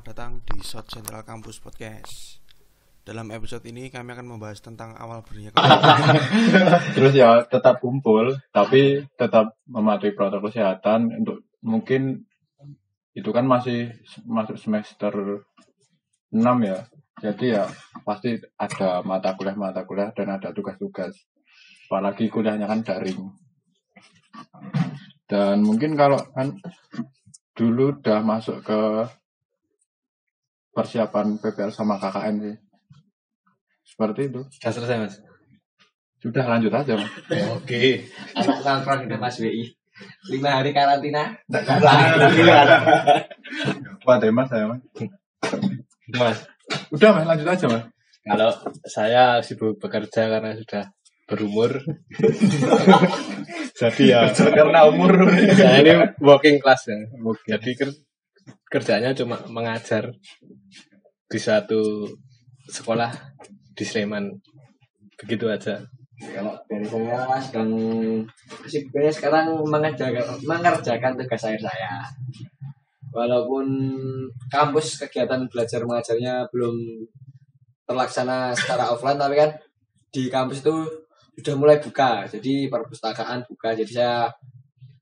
selamat datang di South Central Campus Podcast. Dalam episode ini kami akan membahas tentang awal berdirinya Terus ya tetap kumpul, tapi tetap mematuhi protokol kesehatan. Untuk mungkin itu kan masih masuk semester 6 ya. Jadi ya pasti ada mata kuliah dan ada tugas-tugas. Apalagi kuliahnya kan daring. Dan mungkin kalau kan dulu udah masuk ke persiapan PPL sama KKN sih. Seperti itu. Sudah selesai, Mas? Sudah, lanjut aja, Mas. Oke. Anak nongkrong udah Mas WI 5 hari karantina. Wah, Mas, saya, Mas. Mas, Udah, Mas, lanjut aja, Mas. kalau saya sibuk bekerja karena sudah berumur. Jadi ya Karena umur. saya ini working class ya. Jadi kerjanya cuma mengajar di satu sekolah di Sleman. Begitu aja. Kalau dari saya sedang kesibukannya sekarang mengerjakan tugas akhir saya. Walaupun kampus kegiatan belajar mengajarnya belum terlaksana secara offline, tapi kan di kampus itu sudah mulai buka. Jadi perpustakaan buka. Jadi saya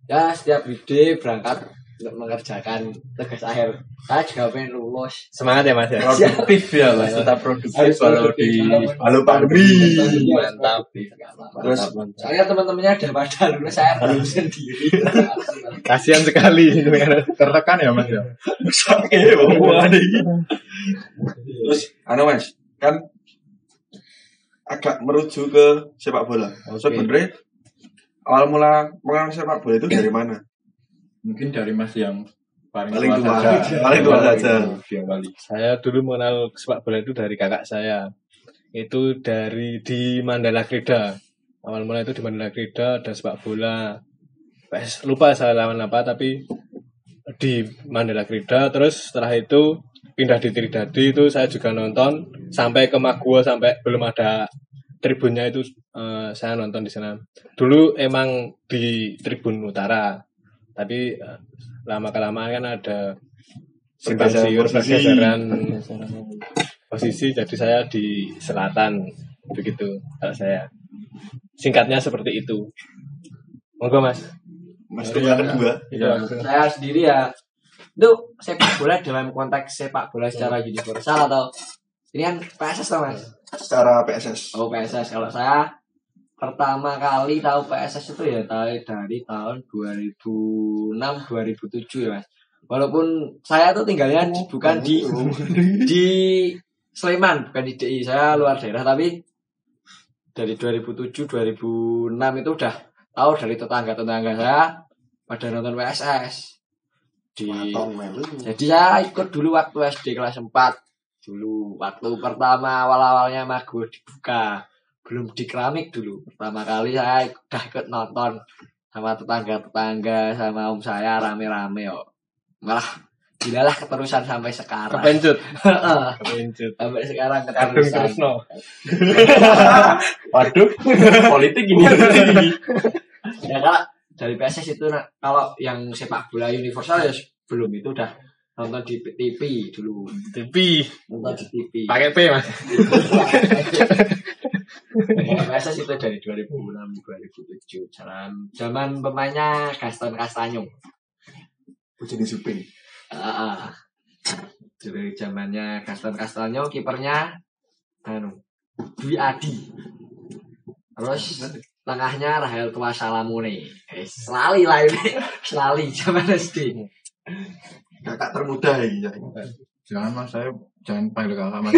ya setiap weekday berangkat untuk mengerjakan tugas akhir. Saya juga pengen lulus. Semangat ya, Mas ya. Produktif ya, Mas. Tetap produktif walau di Halo pandemi. Mantap. Terus saya teman-temannya udah pada lulus, saya belum sendiri. Kasihan sekali. Tertekan ya, Mas ya. Sakit bawa ini. Terus Mas, kan agak merujuk ke sepak bola. Sebenarnya awal mula mengenal sepak bola itu dari mana? Mungkin dari Mas yang paling Paling tua saja. paling tua saja. Dia kali. Saya dulu mengenal sepak bola itu dari kakak saya. Itu dari di Mandala Krida. Awal mulai itu di Mandala Krida ada sepak bola. Lupa saya lawan apa, tapi di Mandala Krida. Terus setelah itu pindah di Tridadi, itu saya juga nonton sampai ke Maguwo, sampai belum ada tribunnya itu saya nonton di sana. Dulu emang di tribun utara, tapi lama kelamaan kan ada simpang siur, pergeseran posisi, jadi saya di selatan begitu. Kalau saya singkatnya seperti itu. Monggo, Mas. Mas itu yang kedua. Ya. Saya sendiri ya itu sepak bola dalam konteks sepak bola secara universal atau ini kan PSS lah, Mas. Secara PSS. Oh, PSS. Kalau saya pertama kali tahu PSS itu ya dari tahun 2006 2007 ya, Mas. Walaupun saya tuh tinggalnya bukan di Sleman, bukan di DI. Saya luar daerah, tapi dari 2007 2006 itu udah tahu dari tetangga-tetangga saya pada nonton PSS. Jadi saya ikut dulu waktu SD kelas 4. Dulu waktu pertama awal-awalnya Maguwo dibuka, belum di keramik dulu. Pertama kali saya udah ikut nonton sama tetangga-tetangga, sama om saya rame-rame kok. Malah gilalah keterusan sampai sekarang. Kepencut. Sampai sekarang Kadung keterusan. Tresno. Waduh, politik ini. Ya kalau dari PSS itu kalau yang sepak bola universal ya belum, itu udah nonton di TV dulu. TV. Nonton di TV. Pakai P, Mas. PSS itu dari 2006 2007. Zaman pemainnya Gaston Castanyo. Jadi Suping. Dari zamannya Gaston Castanyo, kipernya Dwi Adi. Terus tengahnya Rahel Tua Salamone. Selali lah ini. Selali zaman SD. Kakak termuda ya. Jangan, Mas, saya jangan panggil kakak, Mas.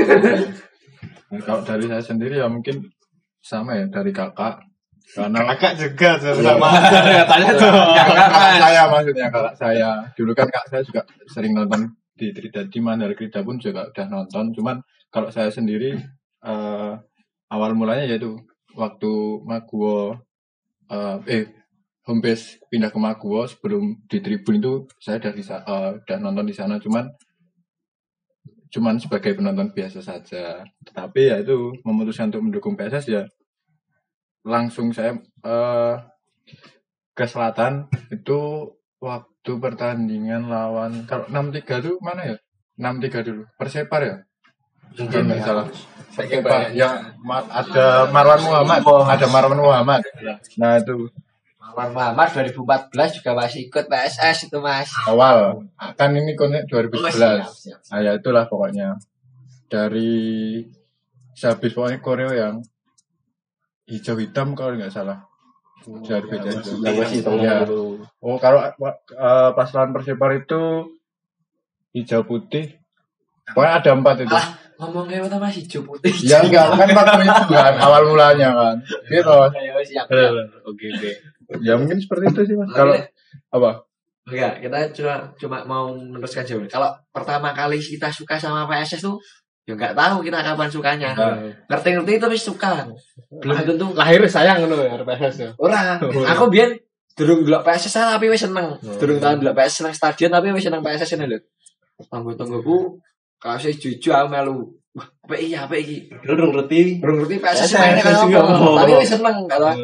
Nah, kalau dari saya sendiri ya mungkin sama ya, dari kakak. Karena Kakak juga sama. Tanya tuh. kakak saya, maksudnya kakak saya. Dulu kan kakak saya juga sering nonton di Tridadi, Mandala Krida pun juga udah nonton. Cuman kalau saya sendiri awal mulanya yaitu waktu Maguwo home base pindah ke Maguwo. Sebelum di tribun itu saya udah nonton di sana, cuman sebagai penonton biasa saja. Tetapi ya itu memutuskan untuk mendukung PSS ya langsung saya ke selatan itu waktu pertandingan lawan, kalau 6-3 itu mana ya? 6-3 dulu. Persepar ya? Mungkin Nggak salah. Saking Persepar. banyak. Yang ada Marwan Muhammad. Ada Marwan Muhammad. Nah itu Marwan Muhammad 2014 juga masih ikut PSS itu Mas. awal. Kan ini konek Oh, 2011. siap. Nah ya itulah pokoknya. Dari sehabis pokoknya koreo yang hijau hitam kalau nggak salah. Dari beda itu. Ya. Oh kalau pas lawan Persipar itu hijau putih. Pokoknya ada 4 itu. Ngomongnya apa Mas hijau putih. Ya enggak kan waktu itu kan awal mulanya kan. Gitu. Ya, siap. Oke. Ya mungkin seperti itu sih Mas. Kalau apa? Enggak, kita cuma mau meneruskan jauh. Kalau pertama kali kita suka sama PSS tuh ya nggak tahu kita kapan sukanya. Ngerti-ngerti itu wis suka. Belum tentu Lahir sayang ngono ya PSS ya. ora. Aku biyen durung delok PSS tapi wis seneng. Durung tau delok PSS nang stadion tapi wis seneng PSS ini lho. Tanggo-tanggoku kasih jujur aku melu. Wah, apa iki? Durung ngerti. Durung ngerti PSS mainnya kan apa. Tapi wis seneng kata.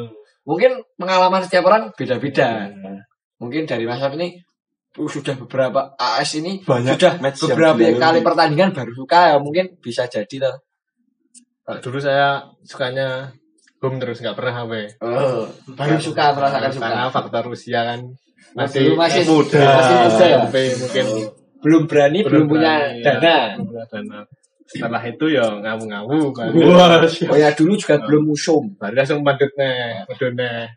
Mungkin pengalaman setiap orang beda-beda. Mungkin dari Mas Syaf ini sudah beberapa AS ini Banyak sudah match yang beberapa dilalui. kali pertandingan baru suka ya mungkin bisa jadi tuh. Kalau dulu saya sukanya home terus nggak pernah away. Oh, baru suka merasakan suka. Karena faktor usia kan Masih muda. masih muda ya. SMP mungkin Belum berani, belum punya berani, dana. ya, dana. Setelah itu ya ngawu-ngawu baru, Oh ya dulu juga belum museum. baru langsung madutnya,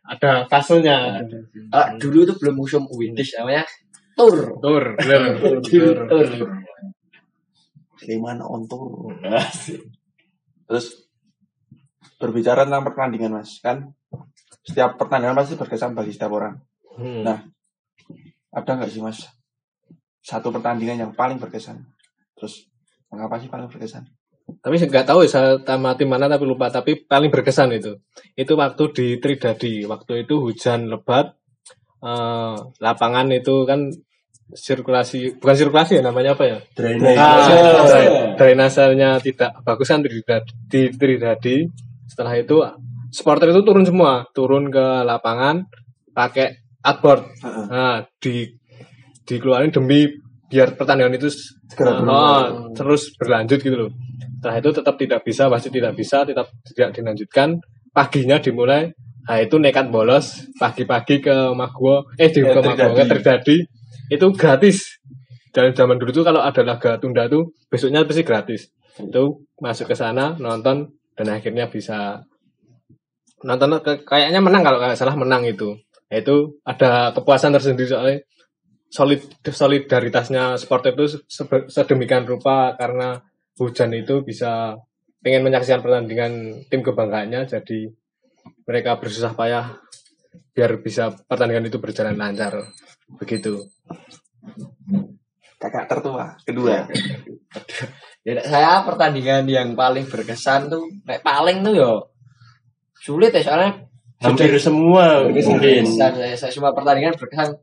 ada fasenya. Dulu itu belum museum Windish namanya tur. Tur, bener. Tur. Sleman on tour. Terus berbicara tentang pertandingan Mas, kan setiap pertandingan pasti berkesan bagi setiap orang. Nah, ada nggak sih Mas satu pertandingan yang paling berkesan? Terus mengapa sih paling berkesan? Tapi nggak tahu ya sama tim mana tapi lupa. Tapi paling berkesan itu waktu di Tridadi. Waktu itu hujan lebat, lapangan itu kan bukan sirkulasi ya namanya apa ya? Drainasenya tidak bagus kan di Tridadi. Setelah itu supporter itu turun ke lapangan pakai outboard. Nah, dikeluarin demi biar pertandingan itu terus berlanjut gitu loh. Setelah itu tetap tidak bisa, tetap tidak dilanjutkan. Paginya dimulai, nah itu nekat bolos pagi-pagi ke Maguwo, ke Tridadi. Itu gratis. Dan zaman dulu tuh kalau ada laga tunda tuh besoknya pasti gratis. Itu masuk ke sana nonton dan akhirnya bisa nonton kayaknya menang kalau nggak salah menang itu. Nah, itu ada kepuasan tersendiri soalnya solidaritasnya supporter itu sedemikian rupa karena hujan itu bisa pengen menyaksikan pertandingan tim kebanggaannya, jadi mereka bersusah payah biar bisa pertandingan itu berjalan lancar begitu. Kakak tertua kedua. Ya saya pertandingan yang paling berkesan tuh paling tuh yo sulit ya soalnya Hampir semua mungkin. Saya semua pertandingan berkesan.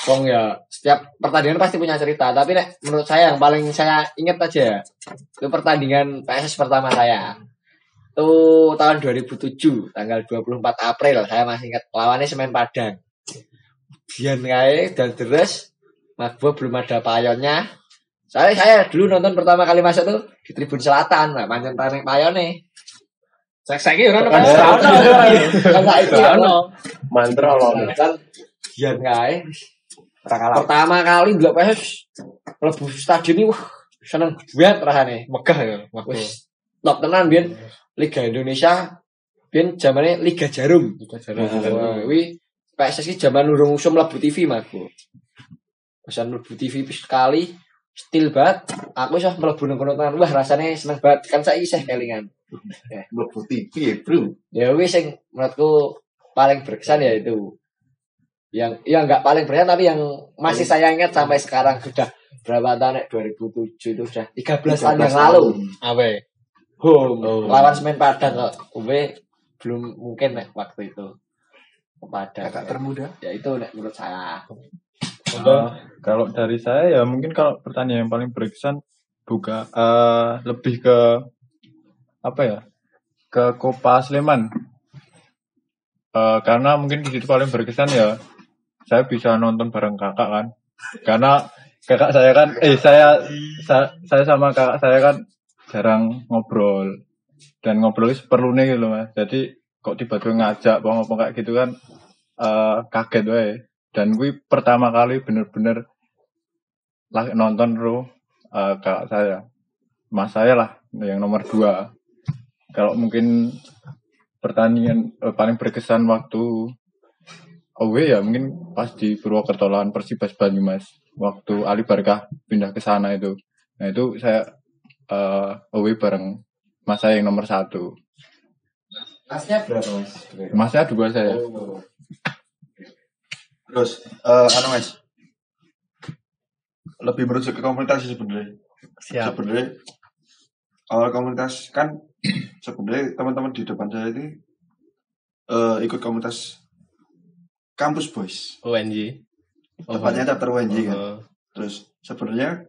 Wong ya setiap pertandingan pasti punya cerita, tapi menurut saya yang paling saya ingat aja itu pertandingan PSS pertama saya. Itu tahun 2007, tanggal 24 April, saya masih ingat lawannya Semen Padang. Biar kae dan terus Magbo belum ada payonnya. Saya dulu nonton pertama kali masuk tuh di Tribun Selatan, Pak, pancen tarik payone. Saiki ora ono. Mantra loh. Kan biar kae pertama kali ndelok PSS mlebu stadion iki seneng banget rasane. Megah ya waktu Wis top tenan biyen Liga Indonesia biyen zamane Liga Jarum. Kuwi PSS iki zaman urung usum mlebu TV Mas. Pesan mlebu TV sekali still banget. Aku iso mlebu nang kono tenan. Wah rasane seneng banget. Kan saiki isih kelingan. Mlebu TV bro. Ya wis sing menurutku paling berkesan ya itu. Yang ya enggak paling berkesan tapi yang masih saya ingat sampai sekarang sudah berapa tahun 2007 itu sudah 13 tahun yang lalu. Awe. Home lawan Semen Padang kok. Belum mungkin waktu itu. Padang. Kakak termuda. Ya itu menurut saya. Kalau dari saya ya mungkin kalau pertanyaan yang paling berkesan lebih ke apa ya, ke Copa Sleman. Karena mungkin di situ paling berkesan ya saya bisa nonton bareng kakak kan. Karena kakak saya kan saya sama kakak saya kan jarang ngobrol dan ngobrol itu perlu nih gitu Mas. Jadi kok tiba-tiba ngajak ngomong kayak gitu kan kaget wae. Dan gue pertama kali bener-bener nonton kakak saya, mas saya lah yang nomor 2. Kalau mungkin pertandingan paling berkesan waktu away ya mungkin pas di Purwokerto lawan Persibas Banyumas waktu Ali Barkah pindah ke sana itu. Nah itu saya away bareng mas saya yang nomor 1. Masnya berapa Mas? Masnya 2 saya. Oh. Terus Mas lebih merujuk ke komunitas sih sebenarnya. Siap. Sebenarnya awal komunitas kan sebenarnya teman-teman di depan saya ini ikut komunitas Kampus Boys. UNJ. Tepatnya chapter UNJ kan. Oh. Terus sebenarnya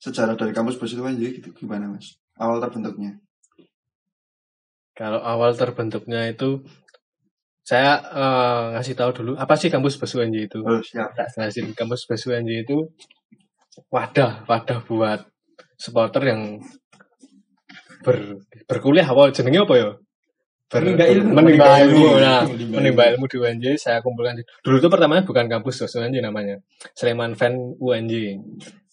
sejarah dari Kampus Boys itu UNJ gitu gimana Mas? Awal terbentuknya. Kalau awal terbentuknya itu saya ngasih tahu dulu apa sih Kampus Boys UNJ itu. Oh, siap. Tak jelasin. Kampus Boys UNJ itu wadah buat supporter yang berkuliah apa jenenge apa ya? Menimba ilmu. Nah, menimba ilmu di UNJ saya kumpulkan. Dulu itu pertamanya bukan Kampus Boys UNJ namanya. Sleman Fan UNJ.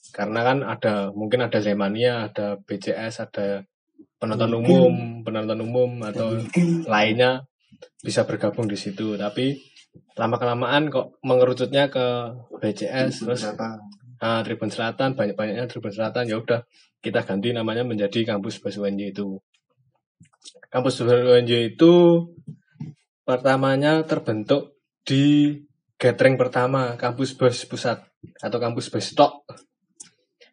Karena kan mungkin ada Slemania, ada BCS, ada penonton umum atau lainnya bisa bergabung di situ. Tapi lama-kelamaan kok mengerucutnya ke BCS terus Tribun Selatan, banyak-banyaknya Tribun Selatan, ya udah kita ganti namanya menjadi Kampus Boys UNJ itu. Kampus Boys UNJ itu pertamanya terbentuk di gathering pertama Kampus Boys Pusat atau Kampus Boys Tok.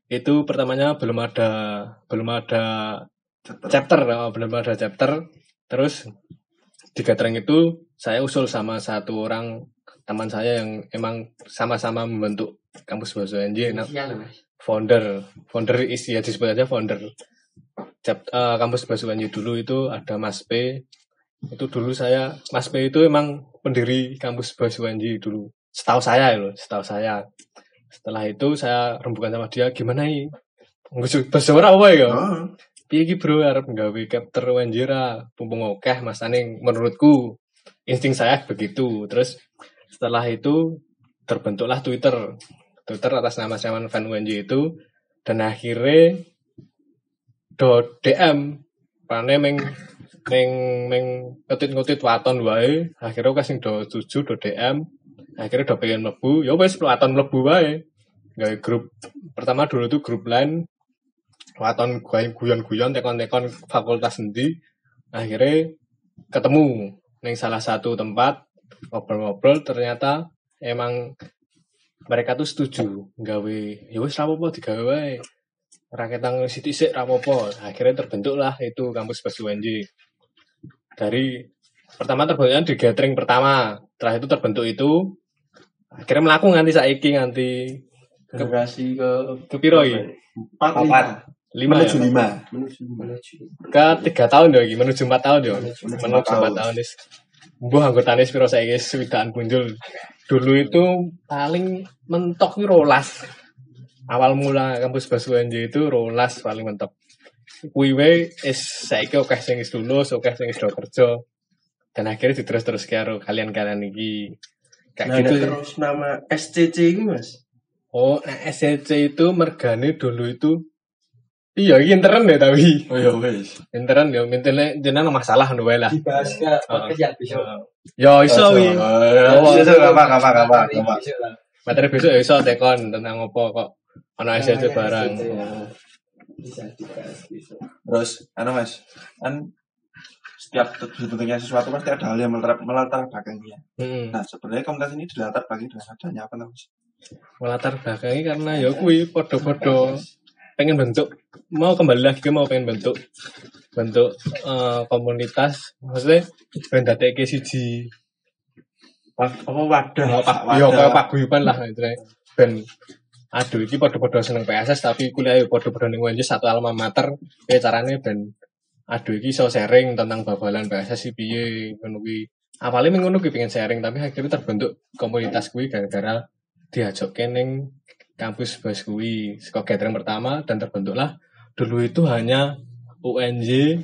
Itu pertamanya belum ada chapter. Terus di gathering itu saya usul sama satu orang teman saya yang emang sama-sama membentuk Kampus Boys UNJ. Founder ya disebut aja founder. Kampus Boys UNJ dulu itu ada Mas P. Itu dulu Mas P itu emang pendiri Kampus Boys UNJ dulu. Setahu saya. Setelah itu saya rembukan sama dia, gimana nih? Bahasa ora apa ya? Piye iki bro arep nggawe chapter UNJ ra mumpung akeh masane menurutku. Insting saya begitu. Terus setelah itu terbentuklah Twitter atas nama Sleman Fan UNJ itu, dan akhirnya DM pane meng ngotit waton wae, akhirnya kasih setuju DM, akhirnya pengen mlebu, ya wis waton mlebu wae. Gawe grup pertama dulu itu grup line waton guyon-guyon tekon-tekon fakultas endi, akhirnya ketemu ning salah satu tempat ngobrol-ngobrol, ternyata emang mereka tuh setuju gawe ya wis ra apa-apa digawe wae. Raketang sithik-sithik ra apa-apa. Akhirnya terbentuklah itu Kampus Boys UNJ. Dari pertama terbentuknya di gathering pertama, setelah itu terbentuk itu akhirnya melaku nganti Generasi ke piro iki? 4 menuju 5. Ke 3 tahun ya iki, menuju 4 tahun ya. Menuju 4 tahun wis. Mbuh anggotane piro saiki swidakan punjul. Dulu itu paling mentok iki 12. Awal mula Kampus Boys UNJ itu 12 paling mentok. Kuwi wae saiki akeh sing wis lulus, akeh sing wis do kerja. Dan akhirnya diterus karo kalian-kalian iki. Kayak gitu. Terus nama SCC ini Mas. Oh, SCC itu mergane dulu itu iya, iki intern ya tapi. Oh ya wis. Intern ya mintene jenengan masalah ngono wae lah. Dibahas ke podcast yang besok. Ya iso wi. Apa. Materi besok ya iso tekon tentang apa kok ana SCC barang. Bisa dibahas besok. Terus Mas, kan setiap terbentuknya sesuatu pasti ada hal yang melatar belakangnya. Nah, sebenarnya komunitas ini dilatar belakangi dengan adanya apa Mas? Melatar belakangi karena ya kuwi padha-padha pengen mau pengen bentuk komunitas, maksudnya ben dadeke siji wadah ya kaya paguyuban lah gitu. Ben aduh iki padha-padha seneng PSS tapi kuliah padha-padha ning UNJ satu alma mater, carane ben aduh iki iso sharing tentang babalan PSS piye ngono kuwi. Awalnya ngono kuwi pengen sharing tapi akhirnya terbentuk komunitas kuwi gara-gara diajokke ning kampus BES kuwi saka gathering pertama dan terbentuklah dulu itu hanya UNJ,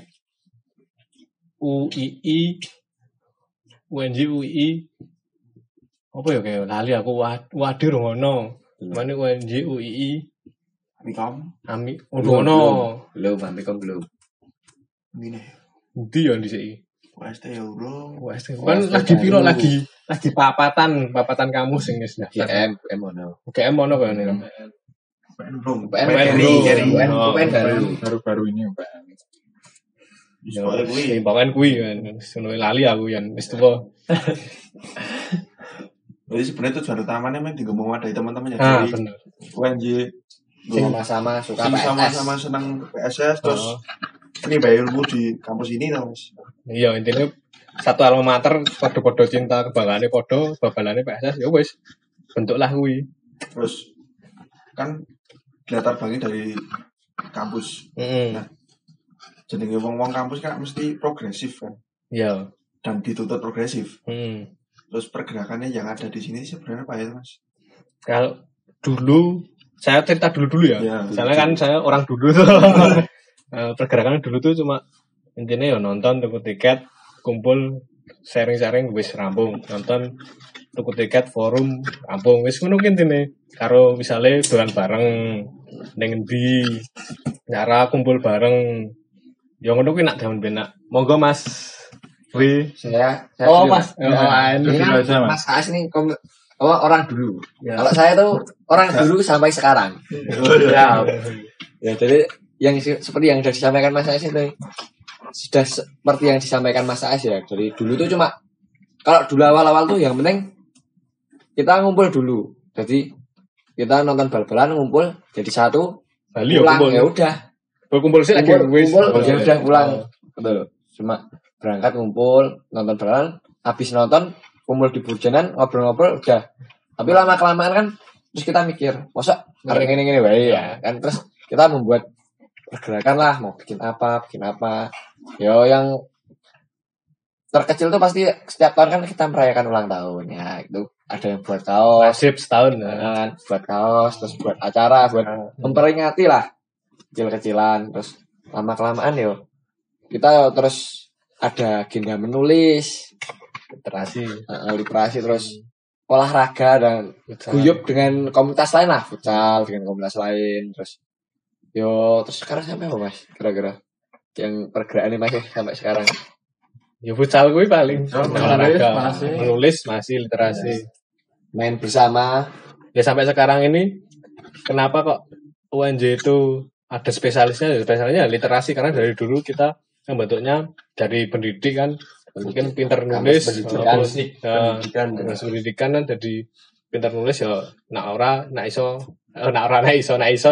UII, apa ya kayak lali aku wadi rungono. Mane UNJ, UII, Ami Udono. Belum, belum. Ini Ndi ya dhisik. UST ya bro. Kan lagi piro lagi papatan kamus sing wis daftar. UGM ono. UGM ono kayane. Belum. UN baru. Baru-baru ini UPN. Ya imbangan kuwi kan. Sono lali aku yen wis tuwa. Jadi sebenarnya tujuan utamanya memang digembung dari teman-teman ya. Ah, Jadi bener. UNJ Sama-sama suka PSS. sama-sama senang PSS terus ini bayar ilmu di kampus ini tau Mas. Iya, intinya satu alma mater padha-padha cinta kebanggaane padha, babalane PSS ya wis bentuklah kuwi. Terus kan dilatar bangi dari kampus. Nah, jenenge wong-wong kampus kan mesti progresif kan Iya. dan dituntut progresif. Heeh. Terus pergerakannya yang ada di sini sebenarnya apa ya Mas? Kalau dulu saya cerita dulu ya. Ya, Soalnya kan saya orang dulu tuh. Pergerakan dulu tuh cuma intinya ya nonton, tuku tiket, kumpul, sharing-sharing wis rampung. Nonton, tuku tiket, forum, rampung. Wis ngono ki intine. Karo misale dolan bareng ning endi, nyara kumpul bareng. Ya ngono kuwi nak jaman benak. Monggo Mas. Wi. Saya Oh, dulu. Mas. Ini kan aja, Mas. Mas As ini orang dulu. Ya. Kalau saya tuh orang dulu sampai sekarang. Ya. Ya, jadi yang seperti yang sudah disampaikan Mas As itu sudah seperti yang disampaikan Mas As ya. Dari dulu tuh cuma kalau dulu awal-awal tuh yang penting kita ngumpul dulu. Jadi kita nonton bal-balan ngumpul jadi satu. Bali ya Pulang kumpul. ya udah. Kumpul sih lagi wis. Kumpul ya udah pulang. Betul. Cuma berangkat ngumpul nonton bal-balan, habis nonton kumpul di burjanan ngobrol-ngobrol udah. Tapi lama kelamaan kan terus kita mikir, masa hari ini wae ya kan, terus kita membuat pergerakan lah, mau bikin apa. Yo yang terkecil tuh pasti setiap tahun kan kita merayakan ulang tahun ya, itu ada yang buat kaos, Nasib setahun. kan, buat kaos, terus buat acara, buat memperingati lah kecil-kecilan, terus lama kelamaan yo kita terus ada agenda menulis, literasi, terus olahraga dan guyup dengan komunitas lain lah, futsal dengan komunitas lain, terus sekarang sampai apa Mas kira-kira yang pergerakan ini masih sampai sekarang? Ya futsal gue paling olahraga, menulis masih literasi. Main bersama. Ya sampai sekarang ini kenapa kok UNJ itu ada spesialisnya literasi, karena dari dulu kita yang bentuknya dari pendidikan mungkin pintar nulis, pendidikan kan jadi pintar nulis ya nak iso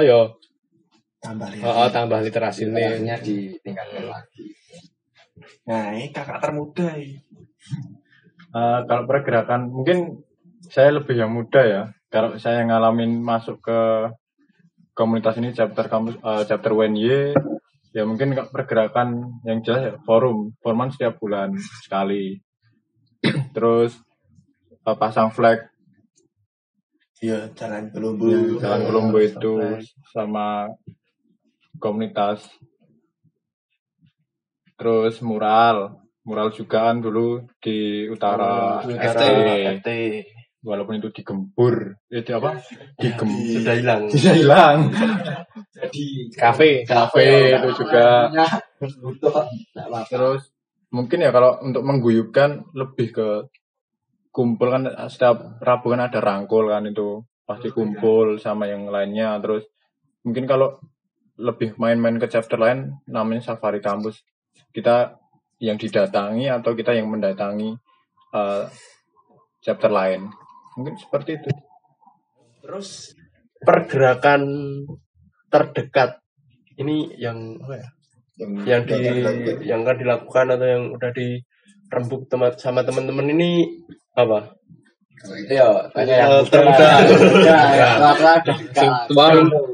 ya tambah literasi ini. Literasinya ditingkatkan lagi. Nah, ini kakak termuda ini. Kalau pergerakan mungkin saya lebih yang muda ya. Kalau saya ngalamin masuk ke komunitas ini chapter UNY, ya mungkin pergerakan yang jelas ya foruman setiap bulan sekali. Terus pasang flag. Iya, jalan Colombo itu sama komunitas. Terus mural juga kan dulu di utara FT. Walaupun itu digembur, itu apa? Sudah hilang. Jadi Kafe itu juga. Terus mungkin ya kalau untuk mengguyupkan lebih ke kumpul kan, setiap Rabu kan ada rangkul kan, itu pasti kumpul sama yang lainnya. Terus mungkin kalau lebih main-main ke chapter lain namanya safari kampus, kita yang didatangi atau kita yang mendatangi chapter lain, mungkin seperti itu. Terus pergerakan terdekat ini yang apa ya? Yang kan dilakukan atau yang udah dirembuk sama teman-teman ini apa? ya Terdekat.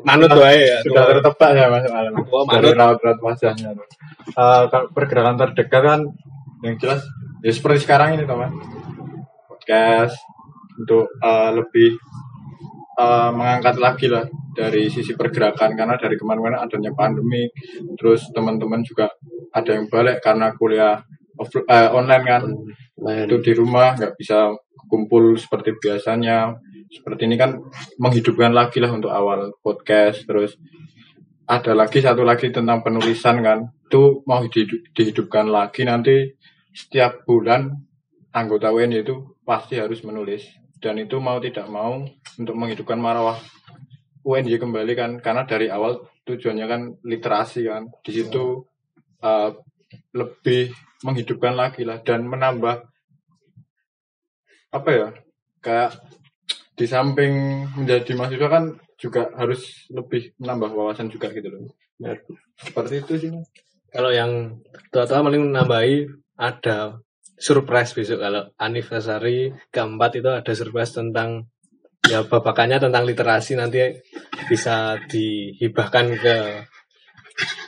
Manut wae ya. Sudah tertebak ya Mas. Manut. Raut wajahnya. Kalau pergerakan terdekat kan yang jelas ya seperti sekarang ini teman. Podcast untuk lebih mengangkat lagi lah dari sisi pergerakan, karena dari kemarin-kemarin adanya pandemi, terus teman-teman juga ada yang balik karena kuliah online kan, itu di rumah nggak bisa kumpul seperti biasanya. Seperti ini kan menghidupkan lagi lah untuk awal podcast. Terus ada lagi satu lagi tentang penulisan kan, itu mau dihidupkan lagi. Nanti setiap bulan anggota UN itu pasti harus menulis, dan itu mau tidak mau untuk menghidupkan marwah UNY kembali kan, karena dari awal tujuannya kan literasi kan, di situ lebih menghidupkan lagi lah, dan menambah apa ya, kayak di samping menjadi mahasiswa kan juga harus lebih menambah wawasan juga gitu loh. Ya, seperti itu sih. Kalau yang tua-tua paling nambahi ada surprise besok, kalau anniversary keempat itu ada surprise tentang ya babakannya tentang literasi, nanti bisa dihibahkan ke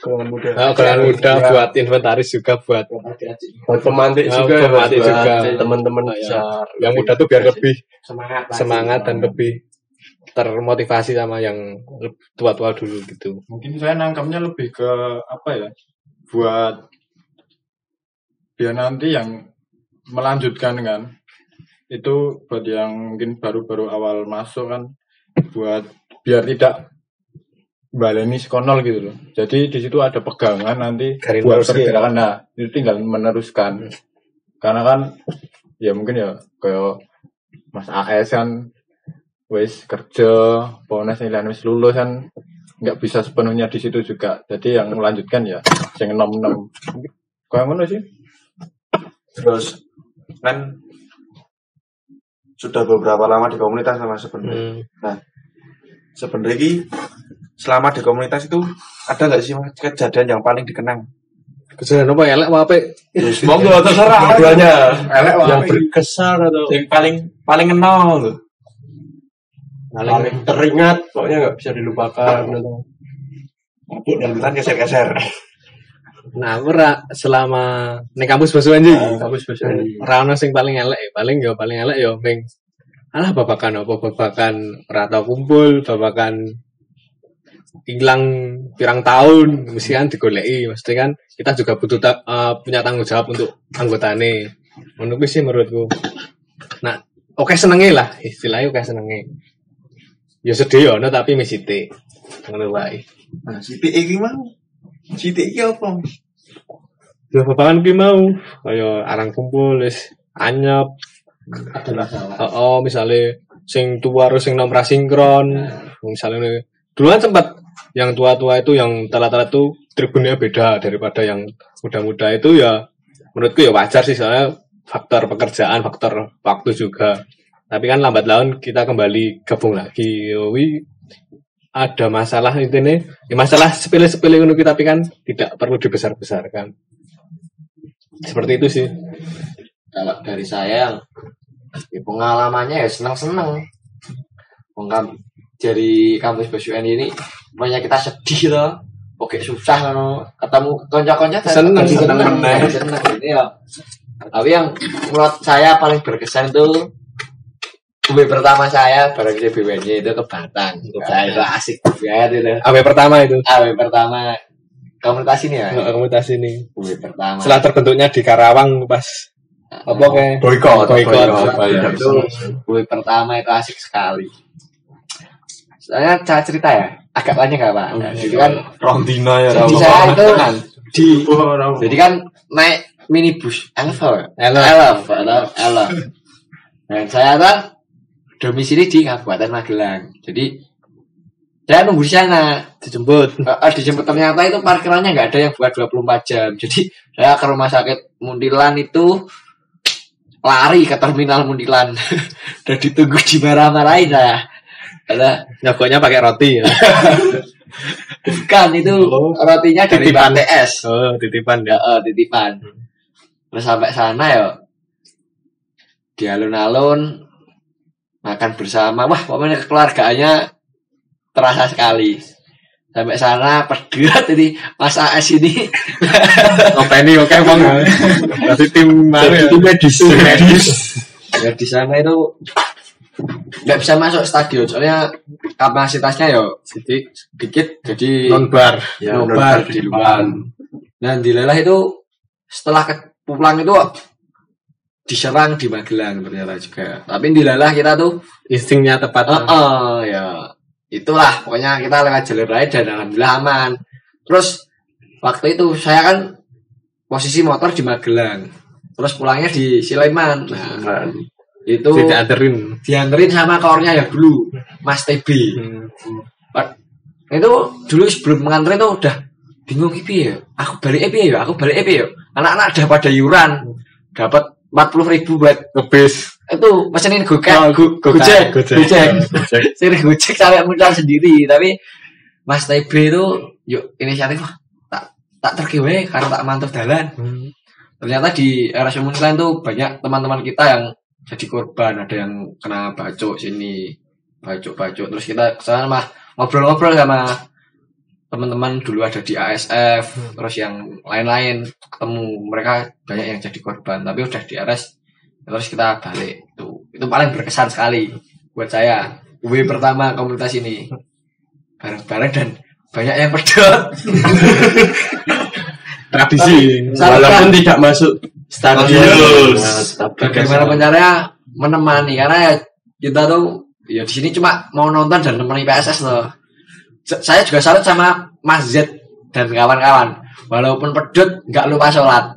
Kalangan muda. kalangan muda buat inventaris juga, buat Pemantik juga ya, pemantik buat juga. teman-teman Ya. bisa Yang muda tuh biar lebih semangat dan lebih termotivasi sama yang tua-tua dulu gitu. Mungkin saya nangkapnya lebih ke apa ya, buat biar nanti yang melanjutkan kan, itu buat yang mungkin baru-baru awal masuk kan, buat biar tidak baleni sekonol gitu loh. Jadi di situ ada pegangan nanti Garis buat lurus pergerakan. Nah, itu tinggal meneruskan. Karena kan ya mungkin ya kayak Mas AS kan wis kerja, bonus nilai wis lulus kan, nggak bisa sepenuhnya di situ juga. Jadi yang melanjutkan ya yang nom-nom. Kayak ngono sih. Terus kan sudah beberapa lama di komunitas sama sebenarnya. Nah, sebenarnya ini selama di komunitas itu ada nggak sih Mas, kejadian yang paling dikenang? Kejadian apa elek apa apik? Monggo terserah. keduanya Elek yang berkesan atau yang paling kenal loh. paling teringat, pokoknya nggak bisa dilupakan atau Mabuk dan kita geser-geser. Nah, aku selama ning kampus Basu anjing. kampus bahasa Ora ono sing paling elek, paling elek ya ping alah babakan apa, babakan ora tau kumpul, babakan hilang pirang tahun, mesti kan digoleki, mesti kan kita juga butuh punya tanggung jawab untuk anggotane. Menurutku sih menurutku. Nah, oke senenge lah, istilahnya oke senenge. Ya sedih ono tapi mesite. Ngono wae. Nah, Siti iki mau. Siti iki apa? Ya babakan ki mau kaya arang kumpul wis anyep. Oh, misalnya sing tua harus sing nom ra sinkron. Misalnya duluan sempat yang tua-tua itu, yang telat-telat itu tribunnya beda daripada yang muda-muda itu, ya menurutku ya wajar sih, soalnya faktor pekerjaan, faktor waktu juga. Tapi kan lambat laun kita kembali gabung lagi. Wi ada masalah intinya, ya masalah sepele-sepele ngono ki, tapi kan tidak perlu dibesar-besarkan. Seperti itu sih. Kalau dari saya ya pengalamannya ya senang-senang. Dari kampus BSUN ini banyak kita sedih loh. Oke susah loh. Ketemu konco-konco Seneng. seneng ini ya. Tapi yang menurut saya paling berkesan itu gue pertama saya bareng di BWN itu ke Batang. Itu asik banget itu. AW pertama itu. AW pertama komunitas ini ya. Komunitas ini. Gue pertama. Setelah terbentuknya di Karawang pas apa kayak Boykot. Itu gue pertama itu asik sekali. Saya cerita ya, agak banyak gak Pak? Jadi kan Rontina ya. jadi saya itu kan jadi kan naik minibus Elf. Dan saya kan domisili di Kabupaten Magelang. Jadi saya nunggu di sana dijemput. Dijemput ternyata itu parkirannya nggak ada yang buat 24 jam. Jadi saya ke rumah sakit Muntilan itu lari ke terminal Muntilan dan ditunggu dimarah-marahin saya. nyogoknya pakai roti ya. Bukan itu rotinya dari Titipan. BTS. Oh, titipan ya. Titipan. Terus sampai sana ya di alun-alun makan bersama. Wah, pokoknya kekeluargaannya terasa sekali. Sampai sana pedet ini Mas AS ini. Openi oke bang. Berarti tim mana ya? itu medis Ya di sana itu nggak bisa masuk stadion soalnya kapasitasnya ya sedikit jadi non bar. Ya, nobar di luar. Nah di Lelah itu setelah pulang itu diserang di Magelang ternyata juga. Tapi di Lelah kita tuh Instingnya tepat. ya itulah pokoknya kita lewat jalur lain dan alhamdulillah aman. Terus waktu itu saya kan posisi motor di Magelang, terus pulangnya di Sleman. Nah, itu Tidak dianterin sama kawannya ya dulu, Mas TB. Itu dulu sebelum mengantar itu udah bingung piye ya. Aku balik piye ya, Anak-anak udah pada iuran, dapat 40.000 buat ngebis. itu pesenin Gojek, Gojek. sini Gojek sampai muncul sendiri. Tapi Mas TB itu yuk inisiatif lah, tak terkiwe karena tak mantap jalan. Ternyata di RSUD Muntilan tuh banyak teman-teman kita yang jadi korban, ada yang kena bacok sini, bacok. Terus kita kesana mah ngobrol-ngobrol sama teman-teman dulu ada di ASF, terus yang lain-lain ketemu mereka banyak yang jadi korban, tapi udah di RS. Terus kita balik itu paling berkesan sekali buat saya. W pertama komunitas ini bareng-bareng dan banyak yang pedot. Tradisi. Walaupun tidak masuk stadion. Bagaimana caranya menemani karena ya kita tuh ya di sini cuma mau nonton dan menemani PSS loh. Saya juga salut sama Mas Z dan kawan-kawan. Walaupun pedut nggak lupa sholat.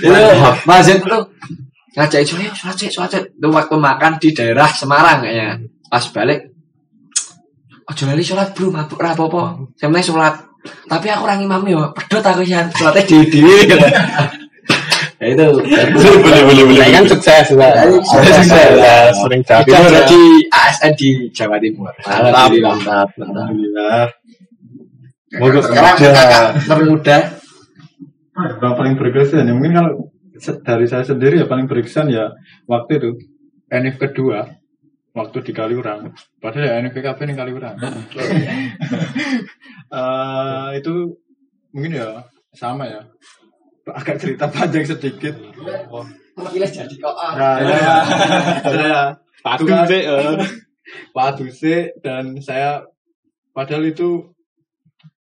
Itu Mas Z itu ngajak sholat. Itu waktu makan di daerah Semarang kayaknya. Pas balik, ojo lali sholat bro, mabuk rapopo. Saya mulai sholat. Tapi aku orang imam ya, pedot aku ya sholatnya di. Ya itu Boleh. Saya kan sukses, Pak. Sukses. Sering Kita capek. ada di ASN di Jawa Timur. Mantap. Alhamdulillah. Sekarang kakak termuda. Yang paling berkesan ya mungkin kalau dari saya sendiri ya paling berkesan ya waktu itu NF kedua waktu di Kaliurang. Padahal ya NFPKP ini Kaliurang. Itu mungkin ya sama ya. Agak cerita panjang sedikit. Gila jadi kok. Saya Padu sih. Pak Duse dan saya padahal itu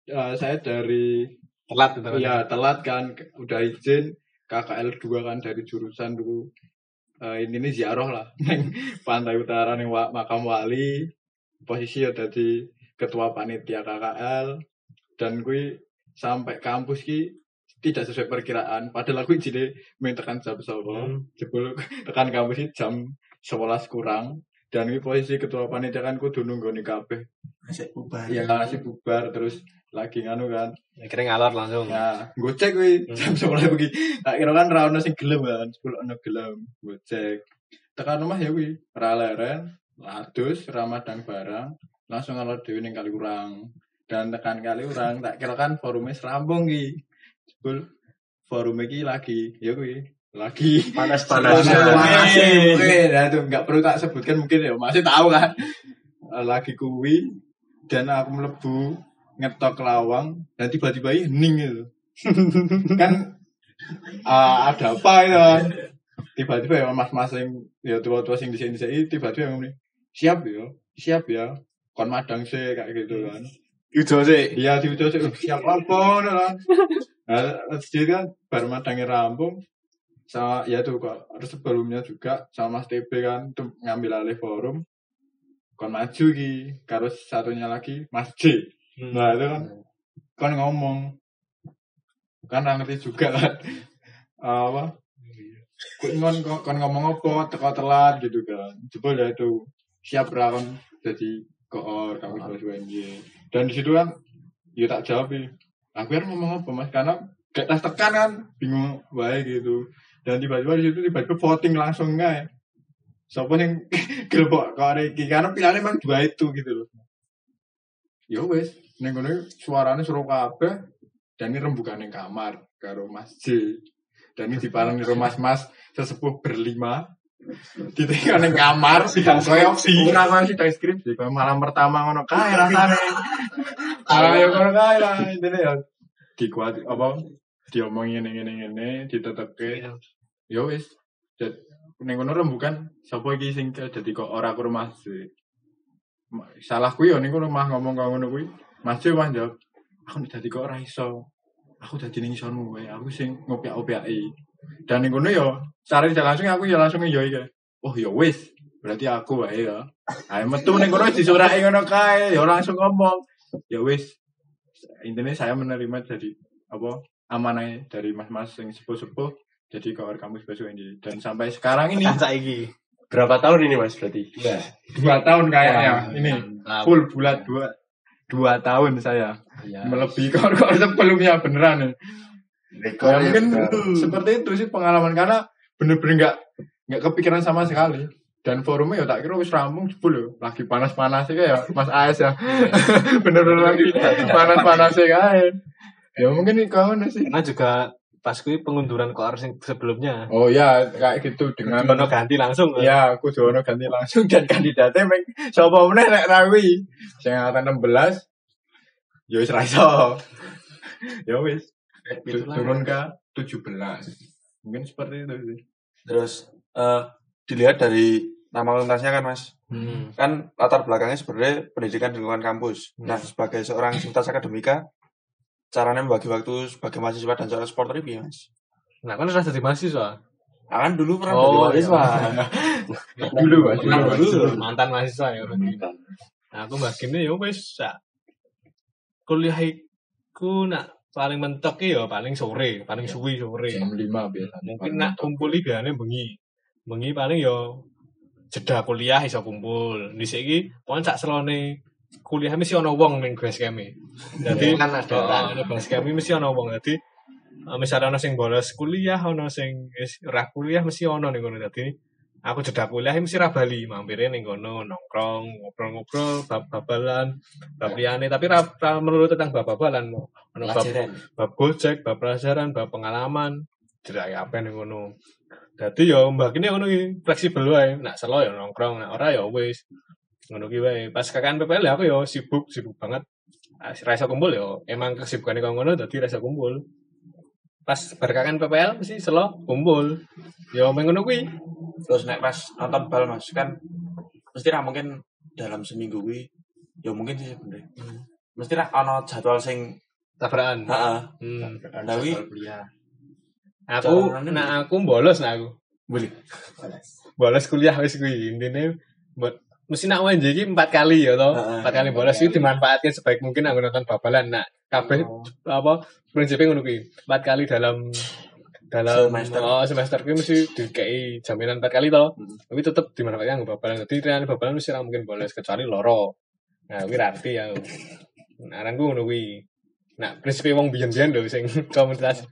saya dari Telat itu. ya telat kan udah izin KKL 2 kan dari jurusan dulu ini ziarah lah neng Pantai Utara neng Makam Wali posisi ya jadi ketua panitia KKL dan gue sampai kampus ki tidak sesuai perkiraan padahal aku jadi main tekan jam 9 jebul tekan kampus ki jam 11 kurang dan gue posisi ketua panitia kan kudu nunggu nih kabeh Masih bubar. ya masih bubar terus lagi nganu kan Akhirnya ngalor langsung. nah gue cek gue jam 11 begini tak kira kan rawon sing gelem kan 10 ono gelem gue cek tekan rumah ya gue raleren ladus ramadang barang langsung ngalor dewi ning Kaliurang dan tekan Kaliurang tak kira kan forumnya serambung ki jebul forum iki lagi ya gue lagi Panas-panasnya. nah itu nggak perlu tak sebutkan mungkin ya masih tahu kan lagi kuwi dan aku melebu ngetok lawang dan tiba-tiba hening gitu kan ada apa ya tiba-tiba ya mas-mas yang ya tua-tua sing di sini tiba-tiba ngomong siap ya kon madang sih kayak gitu kan Ujo sih. iya diujo sih siap apa kan nah jadi kan baru madangnya rampung sama ya tuh kok harus sebelumnya juga sama Mas TB kan tuh ngambil alih forum kon maju ki karo satunya lagi Mas J. Nah itu kan ngomong kan ngerti juga kan apa kon ngomong apa teko telat gitu kan coba ya itu siap rakon jadi koor kami UNJ dan di situ kan ya tak jawab aku harus ngomong apa mas karena gak tas tekan kan bingung baik gitu dan tiba-tiba di situ tiba-tiba voting langsung nggak siapa yang gelbok kau karena pilihannya memang dua itu gitu loh ya wes neng kono suaranya suruh kabeh dan ini rembukan yang kamar karo Mas J dan ini dipalang karo mas-mas sesepuh berlima ditinggal neng kamar sidang skripsi ora sidang skripsi malam pertama ngono kae rasane ayo ngono kae lah intine ya dikuat apa diomongin ngene-ngene ditetekke ya wis ning ngono rembukan sapa iki sing dadi kok ora ke rumah sih. Salah kuwi yo ning rumah ngomong kok ngono kuwi. Mas Mas jawab, aku dadi kok ora iso. Aku dadi ning isonmu wae. Aku sing ngopiak-opiaki. Dan ning ngono yo cara langsung aku yo langsung yo iki. Oh ya wis, berarti aku wae ya. Ayo metu ning kono disuraki ngono kae, ya langsung ngomong. Ya wis. Intinya saya menerima jadi apa amanah dari mas-mas yang sepuh-sepuh jadi kawan kampus besok ini dan sampai sekarang ini Saiki. Berapa tahun ini Mas berarti? 2 tahun kayaknya ini full bulat 2 tahun saya melebihi kawan-kawan sebelumnya beneran nih. Ya, mungkin seperti itu sih pengalaman karena bener-bener nggak kepikiran sama sekali dan forumnya ya tak kira wis rampung jebul ya lagi panas-panasnya kayak Mas AS ya bener-bener lagi panas-panasnya kayak ya mungkin nih kawan sih Karena juga pas kuwi pengunduran koar sing sebelumnya. oh ya kayak gitu dengan Ono ganti langsung. ya aku jono ganti langsung dan kandidatnya meng sapa meneh nek rawi sing angkatan 16 ya wis ra iso ya wis turun ke 17 mungkin seperti itu sih. Terus dilihat dari nama lintasnya kan Mas, kan latar belakangnya sebenarnya pendidikan di lingkungan kampus. Nah sebagai seorang simultas akademika, caranya membagi waktu sebagai mahasiswa dan seorang supporter ini Mas. Nah, kan udah jadi mahasiswa. Kan dulu pernah Oh, jadi mahasiswa. dulu Mas Dulu mantan mahasiswa ya berarti. Nah, aku mbak gini ya wis kuliah iku nak paling mentok ya paling sore, paling suwi sore. jam 5 biasanya Mungkin nak kumpuli biasanya bengi. Bengi paling ya jeda kuliah iso kumpul. Dhisik iki pon sak selone kuliah mesti ana wong ning base camp. Dadi Kan ada ana base camp mesti ana wong. Dadi misalnya ana sing bolos kuliah, ana sing wis ora kuliah mesti ana ning ngono. Dadi aku jeda kuliah mesti ra bali, mampire ning kono nongkrong, ngobrol-ngobrol, bab-babalan, bab liyane tapi ra melulu tentang bab-babalan. Ono bab gojek, bab pelajaran, bab pengalaman, jerak apa ning ngono. Dadi ya mbak kene ngono iki fleksibel wae. Nak selo ya nongkrong, nak ora ya wis. Ngono ki wae. Pas KKN PPL ya aku ya sibuk banget. Ra iso kumpul ya emang kesibukane kok ngono dadi ra iso kumpul. Pas bar KKN PPL mesti selo kumpul. Ya meng ngono kuwi. Terus nek pas nonton bal Mas kan mesti ra mungkin dalam seminggu kuwi ya mungkin sih sebenarnya. Mesti ra ana jadwal sing Tabrakan. heeh. Tapi aku bolos nah aku. Boleh. Bolos kuliah wis kuwi. Intine mesti nak UNJ iki 4 kali ya toh. 4 kali bolos itu dimanfaatkan sebaik mungkin aku nonton babalan. Nah, kabeh apa prinsipnya ngono kuwi. 4 kali dalam semester kuwi mesti dikei jaminan 4 kali toh. Tapi tetep dimanfaatkan nggo babalan. Dadi reane babalan mesti ra mungkin bolos kecuali loro. Nah, kuwi arti ya. Aranku ngono kuwi. Nah, prinsipnya wong biyen-biyen lho sing komunitas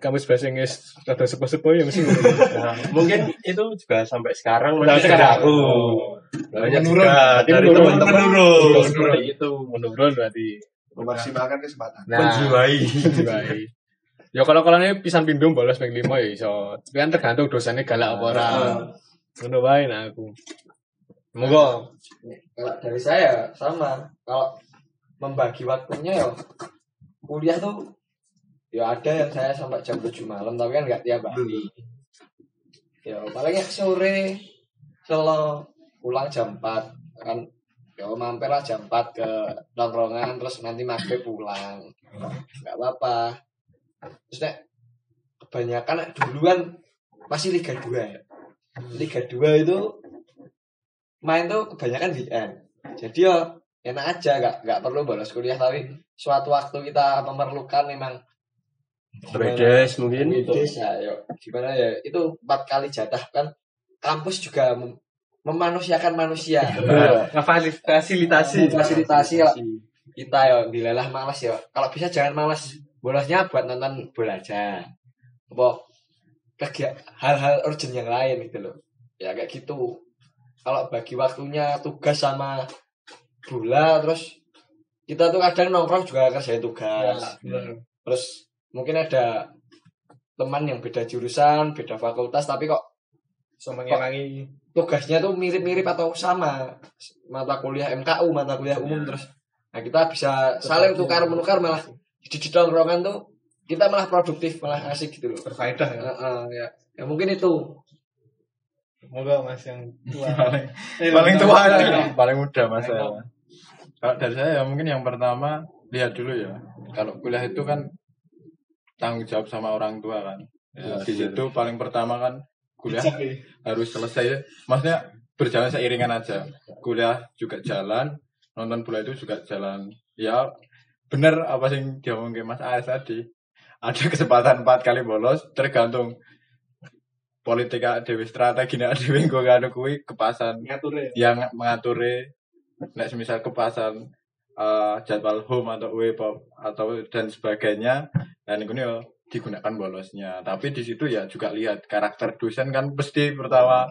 kampus bahasa Inggris rada sepuh-sepuh ya mesti Mungkin itu juga sampai sekarang Sampai sekarang. aku banyak juga dari menurun. teman-teman Seperti itu menurun berarti. Memaksimalkan kesempatan. Nah, menjiwai. ya kalau ini pisan pindung bolos ping 5 ya iso. Tapi kan tergantung dosennya galak apa ora. Ngono wae nah aku. Monggo. Kalau dari saya sama. Kalau membagi waktunya ya kuliah tuh ya ada yang saya sampai jam 7 malam tapi kan nggak tiap hari. Ya palingnya sore kalau pulang jam 4 kan ya mampirlah jam 4 ke nongkrongan terus nanti maghrib pulang. Nggak apa-apa. Terus nek kebanyakan dulu kan masih Liga 2 ya. Liga 2 itu main tuh kebanyakan weekend. Jadi ya enak aja nggak perlu bolos kuliah tapi suatu waktu kita memerlukan memang Bedes mungkin. Bedes ya, gimana ya itu 4 kali jatah kan kampus juga memanusiakan manusia. Fasilitasi Kita ya dilelah malas ya. Kalau bisa jangan malas. Bolosnya buat nonton bola aja. Apa hal-hal urgent yang lain gitu loh. Ya kayak gitu. Kalau bagi waktunya tugas sama bola terus kita tuh kadang nongkrong juga kerjain tugas. Terus mungkin ada teman yang beda jurusan, beda fakultas tapi kok mengirangi tugasnya tuh mirip-mirip atau sama mata kuliah MKU, mata kuliah umum terus. Nah, kita bisa saling tukar-menukar malah di tongkrongan tuh kita malah produktif, malah asik gitu loh. berfaedah ya. Ya mungkin itu Moga Mas yang tua. Paling tua ya. ya, paling muda Mas saya. Kalau dari saya ya mungkin yang pertama lihat dulu ya. Kalau kuliah itu kan tanggung jawab sama orang tua kan. Ya, di situ paling pertama kan kuliah harus selesai. Maksudnya berjalan seiringan aja. Kuliah juga jalan, nonton bola itu juga jalan. Ya bener apa sih dia ngomong Mas AS tadi. Ada kesempatan 4 kali bolos tergantung politika dewi strategi nek dhewe engko karo kuwi kepasan Ngature. yang mengatur nek semisal kepasan jadwal home atau away atau dan sebagainya dan itu ya digunakan bolosnya tapi di situ ya juga lihat karakter dosen kan pasti pertama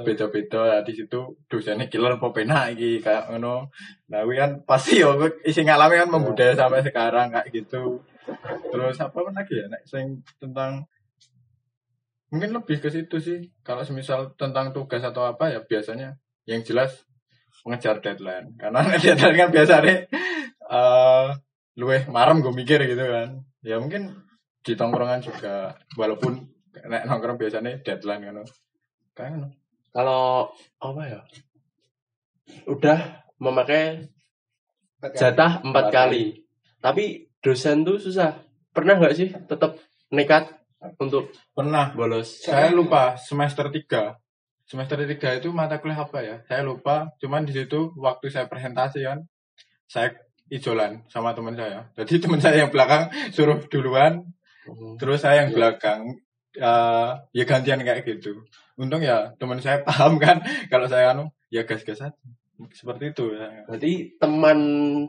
beda-beda ya di situ dosennya killer apa penak iki kayak ngono nah kuwi kan pasti ya isi ngalami kan membudaya sampai sekarang kayak gitu terus apa lagi ya nek sing tentang mungkin lebih ke situ sih kalau semisal tentang tugas atau apa ya biasanya yang jelas mengejar deadline karena deadline kan biasanya luweh marem gue mikir gitu kan ya mungkin di tongkrongan juga walaupun nek nongkrong biasanya deadline kan kan Kalau apa ya? Udah memakai jatah 4 kali. Tapi dosen tuh susah. Pernah nggak sih tetap nekat untuk pernah bolos? saya lupa semester 3 itu mata kuliah apa ya saya lupa cuman di situ waktu saya presentasi kan saya ijolan sama teman saya jadi teman saya yang belakang suruh duluan terus saya yang belakang ya gantian kayak gitu untung ya teman saya paham kan kalau saya ya gas-gas aja seperti itu ya. Berarti teman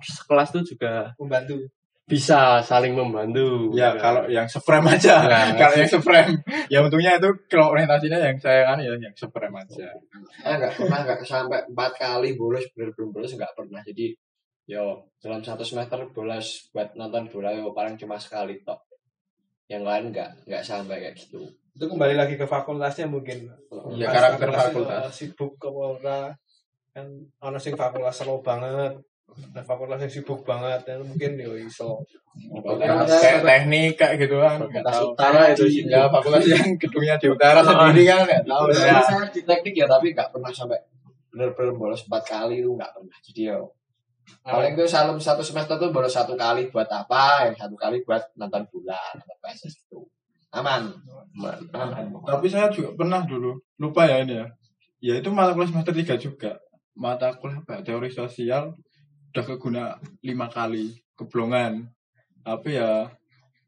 sekelas tuh juga Membantu. bisa saling membantu. Ya kalau yang seframe aja Nah, kalau yang seframe ya untungnya itu kalau orientasinya yang saya kan ya yang seframe aja Saya nggak sampai 4 kali bolos bener-bener bolos nggak pernah. Jadi yo dalam 1 semester bolos buat nonton bola yo paling cuma sekali tok. Yang lain nggak sampai kayak gitu. Itu kembali lagi ke fakultasnya mungkin. ya Pas karakter fakultasnya, fakultas sibuk ke ora kan ana sing fakultas slow banget. Nah, fakultas yang sibuk banget ya mungkin yo iso. kayak teknik kayak gitu kan nggak Fakultas tahu utara itu sih. ya fakultas yang gedungnya di utara sendiri kan nggak tahu ya Saya di teknik ya tapi nggak pernah sampai bener-bener bolos 4 kali itu nggak pernah. Jadi yo paling itu salam 1 semester tuh bolos 1 kali buat apa? Yang 1 kali buat nonton bola, nonton PSS itu. Aman. tapi saya juga pernah dulu lupa ya ini ya itu mata kuliah semester 3 juga mata kuliah apa ya? Teori sosial udah keguna 5 kali keblongan tapi ya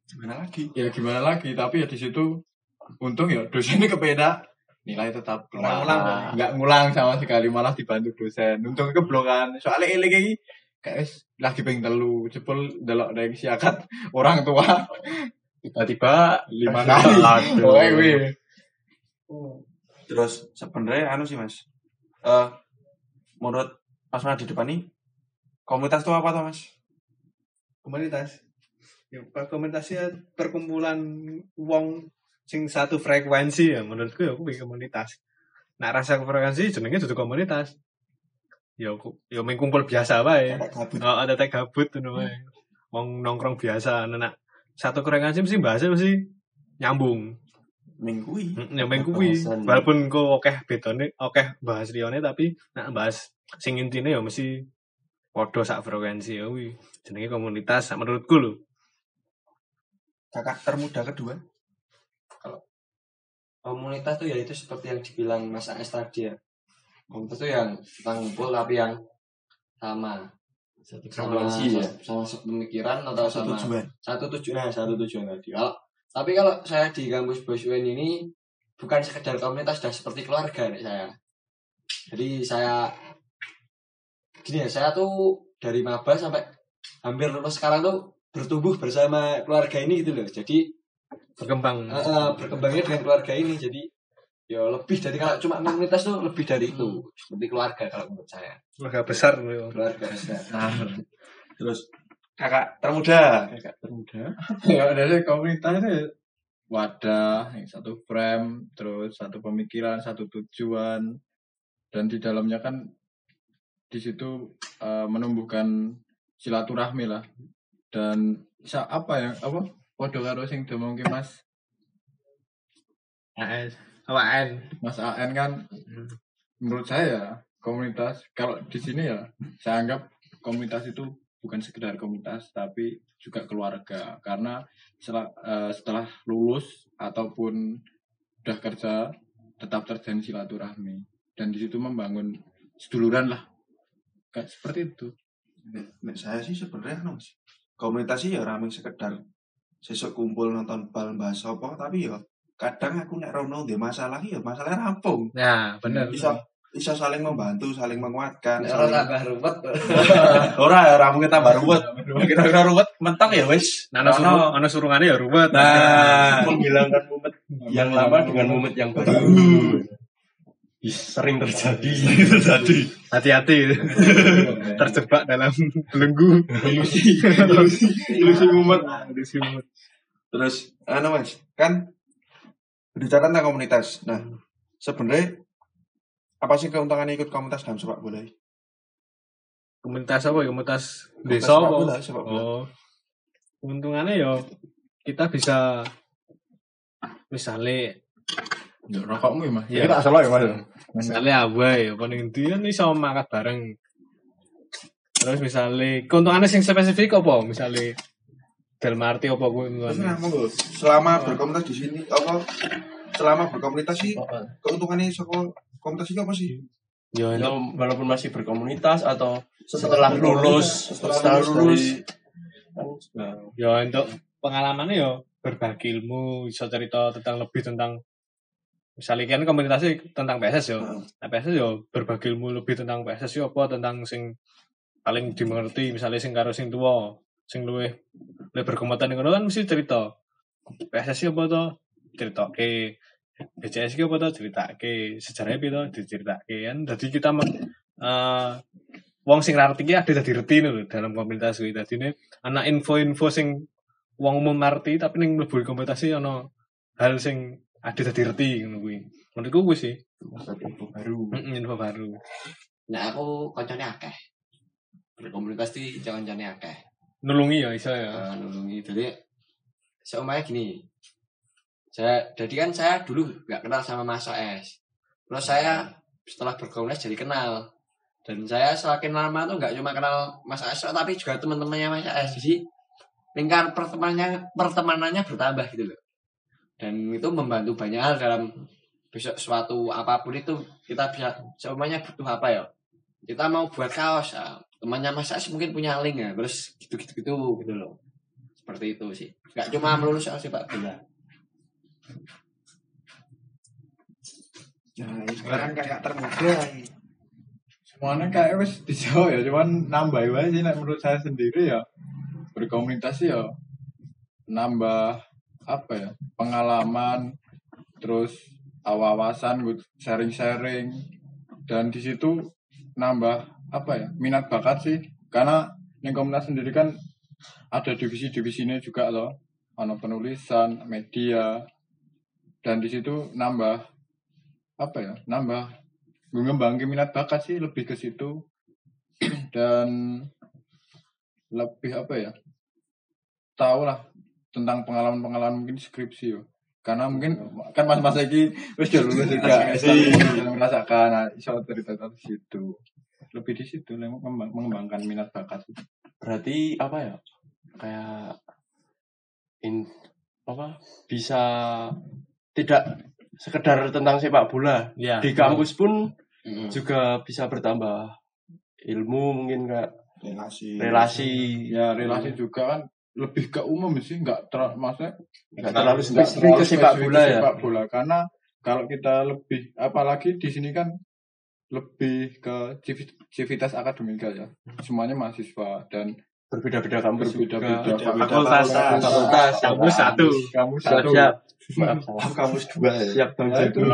gimana lagi tapi ya di situ untung ya dosennya kepeda nilai tetap Ngulang. nggak ngulang sama sekali malah dibantu dosen untung keblongan soalnya ini kayak kayak lagi pengen telu jebol delok dari siakat orang tua tiba-tiba 5 kali Aduh. pokoknya gue Terus sebenarnya anu sih Mas. Menurut Mas di depan nih komunitas itu apa tuh Mas? Komunitas. Ya, komunitasnya perkumpulan wong sing satu frekuensi ya menurutku ya kuwi komunitas. Nah rasa frekuensi jenenge dudu komunitas. Ya main kumpul biasa wae. Ada teh gabut ngono wae. Wong nongkrong biasa anak satu frekuensi mesti bahasa mesti nyambung. Minggu Main kuwi. Walaupun kok akeh bedone, akeh bahas liyane tapi nek bahas sing intine ya mesti padha sak frekuensi ya kuwi. Jenenge komunitas menurutku lho. kakak termuda kedua. Komunitas tuh ya itu seperti yang dibilang Mas AS tadi ya. Komunitas tuh yang kita ngumpul tapi yang sama frekuensi ya. sama pemikiran atau sama Tujuan. satu tujuan tadi. Kalau saya di kampus Boswen ini bukan sekedar komunitas, sudah seperti keluarga nih saya. Jadi saya tuh dari maba sampai hampir lulus sekarang tuh bertumbuh bersama keluarga ini gitu loh. Jadi berkembangnya dengan keluarga ini. Jadi ya lebih dari kalau cuma komunitas tuh lebih dari itu. Seperti keluarga kalau menurut saya. Keluarga besar lho. Keluarga besar. Terus kakak termuda. ya dari komunitasnya wadah yang satu frame terus satu pemikiran satu tujuan dan di dalamnya kan di situ menumbuhkan silaturahmi lah dan podo karo sing domongke Mas Mas AN kan menurut saya komunitas kalau di sini ya saya anggap komunitas itu bukan sekedar komunitas tapi juga keluarga karena setelah lulus ataupun udah kerja tetap terjalin silaturahmi dan di situ membangun seduluran lah kayak seperti itu. Nek saya sih sebenarnya Mas. Komunitas sih ya rame sekedar sesuk kumpul nonton bal bahas apa tapi ya kadang aku nek rono ndek masalah ya masalahnya rampung. Nah, bener. Bisa saling membantu, saling menguatkan. Nek ora tambah ruwet. Ora mungkin tambah ruwet. Kira-kira ruwet mentok ya wis. Nah, ana surungane ya ruwet. Nah, Menghilangkan mumet yang lama dengan mumet yang baru. Sering terjadi. Hati-hati. Terjebak dalam belenggu ilusi mumet. Terus Mas, kan berbicara tentang komunitas. Nah, sebenarnya apa sih keuntungannya ikut komunitas dalam sepak bola? Komunitas apa ya? Komunitas Komunitas desa sepak apa? bola, sepak bola. Oh. Keuntungannya ya kita bisa misalnya Ya, rokokmu ya Mas. Iya. Kita salah ya Mas. misalnya ya paling ndi kan iso makan bareng. Terus misalnya keuntungannya sing spesifik apa? Misalnya dalam arti apa kuwi? Terus monggo. Selama berkomunitas di sini selama berkomunitas sih keuntungannya komunitas itu apa sih? Ya Walaupun masih berkomunitas atau setelah lulus dari ya untuk pengalamannya ya berbagi ilmu, bisa cerita lebih tentang misalnya kan komunitasnya tentang PSS ya. Nah, PSS ya berbagi ilmu lebih tentang PSS ya apa tentang sing paling dimengerti misalnya sing karo sing tua, sing luwih berkompeten ngono kan mesti cerita. PSS apa to? Ceritake BCS ki apa to critakake sejarahnya piye to diceritake kan. Dadi kita wong sing ngerti ki ada dadi reti lho dalam komunitas kuwi. Dadine ana info-info sing wong umum ngerti tapi ning mlebu komunitas iki ana hal sing ada dadi reti ngono kuwi. Menurutku kuwi sih info baru. Nah, aku koncone akeh. Berkomunitas di koncone akeh. Nulungi ya iso ya. Nulungi. Jadi seumpamanya gini. Jadi kan saya dulu nggak kenal sama Mas AS. Terus saya setelah berkomunitas jadi kenal. Dan saya semakin lama tuh nggak cuma kenal Mas AS, tapi juga teman-temannya Mas AS. Jadi lingkar pertemanannya bertambah gitu loh. Dan itu membantu banyak hal dalam besok suatu apapun itu kita bisa semuanya butuh apa ya? Kita mau buat kaos, ya. Temannya Mas AS mungkin punya link ya, terus gitu loh. Seperti itu sih. Nggak cuma melulu soal sepak bola. Nah, sekarang kayak termuda. Semuanya kayak wis dijawab ya, cuman nambah wae sih menurut saya sendiri ya. Berkomunitas ya nambah apa ya? Pengalaman terus wawasan, sharing-sharing dan di situ nambah apa ya? Minat bakat sih. Karena yang komunitas sendiri kan ada divisi-divisinya juga loh. Ada penulisan, media, dan di situ nambah apa ya? Nambah mengembangkan minat bakat sih lebih ke situ dan lebih apa ya? Tahu lah tentang pengalaman-pengalaman mungkin skripsi yo. Karena mungkin kan mas-mas lagi wis lulus juga merasakan iso cerita di situ. Lebih di situ mengembangkan minat bakat. berarti apa ya? Kayak bisa tidak sekedar tentang sepak bola. Ya. Di kampus pun juga bisa bertambah ilmu mungkin kayak relasi. Ya relasi juga kan lebih ke umum sih nggak maksudnya Nggak terlalu spesifik ke sepak bola ya. Sepak bola karena kalau kita lebih apalagi di sini kan lebih ke civitas akademika ya semuanya mahasiswa dan Berbeda-beda kampus berbeda-beda fakultas. Kampus satu. Siap. Kampus 2 ya. Siap dong Nah, jadi. itu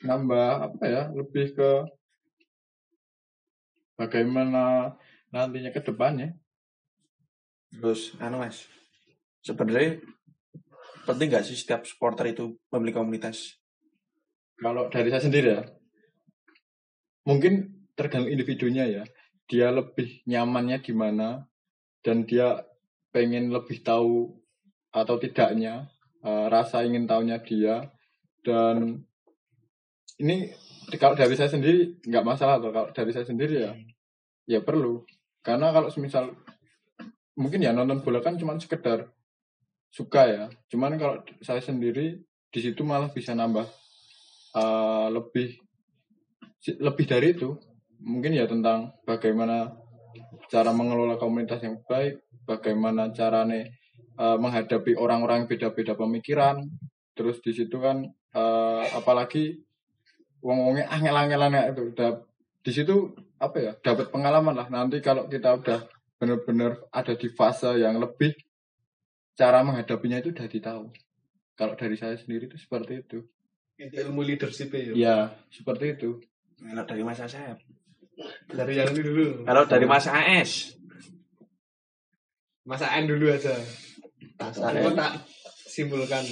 nambah apa ya lebih ke bagaimana nantinya ke depannya. Terus Mas, sebenarnya penting nggak sih setiap supporter itu memiliki komunitas? Kalau dari saya sendiri ya, mungkin tergantung individunya ya. Dia lebih nyamannya di mana dan dia pengen lebih tahu atau tidaknya rasa ingin tahunya dia Dan ini kalau dari saya sendiri nggak masalah tuh. Kalau dari saya sendiri ya perlu. Karena kalau semisal mungkin ya nonton bola kan cuma sekedar suka ya. Cuman kalau saya sendiri di situ malah bisa nambah lebih dari itu. Mungkin ya tentang bagaimana cara mengelola komunitas yang baik, bagaimana caranya menghadapi orang-orang yang beda-beda pemikiran. Terus di situ kan apalagi wong-wongnya angel-angelan itu di situ apa ya, dapat pengalaman lah. Nanti kalau kita udah benar-benar ada di fase yang lebih, cara menghadapinya itu udah ditahu. Kalau dari saya sendiri itu seperti itu. Ilmu leadership ya. Ya, seperti itu. Kalau dari Mas Asep. Dari yang ini dulu. Kalau dari Mas AS. Mas An dulu aja. Aku tak simpulkan.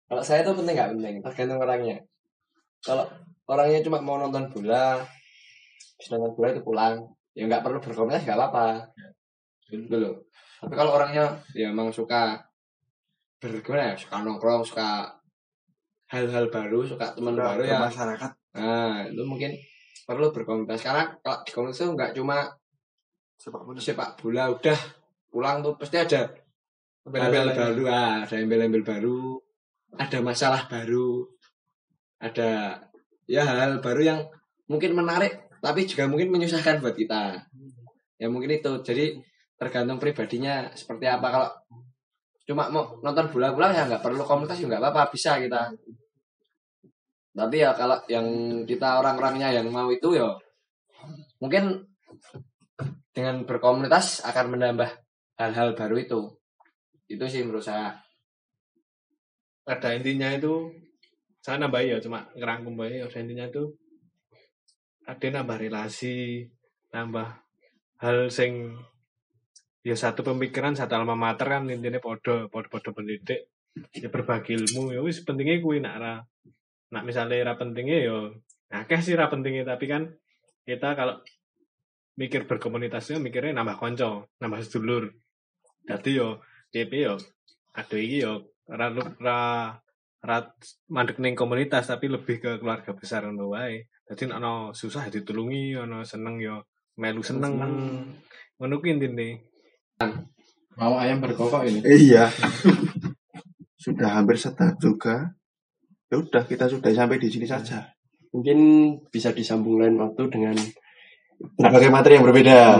Kalau saya tuh penting nggak penting, tergantung orangnya. Kalau orangnya cuma mau nonton bola, habis nonton bola itu pulang, ya nggak perlu berkomentar, nggak apa-apa. Gitu loh. Tapi kalau orangnya ya emang suka gimana ya, suka nongkrong, suka hal-hal baru, suka teman baru ya masyarakat. Nah, itu mungkin perlu berkomunitas. Karena kalau di komunitas itu nggak cuma sepak bola udah pulang tuh pasti ada hal-hal baru, ada embel-embel baru, ada masalah baru, ada ya hal-hal baru yang mungkin menarik tapi juga mungkin menyusahkan buat kita. Ya mungkin itu. Jadi tergantung pribadinya seperti apa. Kalau cuma mau nonton bola-bola ya nggak perlu komunitas juga nggak apa-apa, bisa kita. Tapi ya kalau yang kita orang-orangnya yang mau itu ya mungkin dengan berkomunitas akan menambah hal-hal baru itu. Itu sih menurut saya. Pada intinya itu saya nambah ya, cuma ngerangkum bae. Pada intinya itu ada nambah relasi, nambah hal sing ya satu pemikiran, satu alma mater kan intinya podo pendidik ya berbagi ilmu ya wis pentingnya kuwi nak misalnya ra pentingnya ya akeh sih ra pentingnya, tapi kan kita kalau mikir berkomunitasnya mikirnya nambah konco, nambah sedulur. Dadi yo DP yo aduh iki yo ra mandek ning komunitas tapi lebih ke keluarga besar ngono wae. Dadi nek ana susah ditulungi, ana seneng yo melu seneng. Ngono kuwi intine. Mau ayam berkokok ini. Iya. Sudah hampir setengah juga. Ya udah, kita sudah sampai di sini saja. Mungkin bisa disambung lain waktu dengan berbagai materi yang berbeda.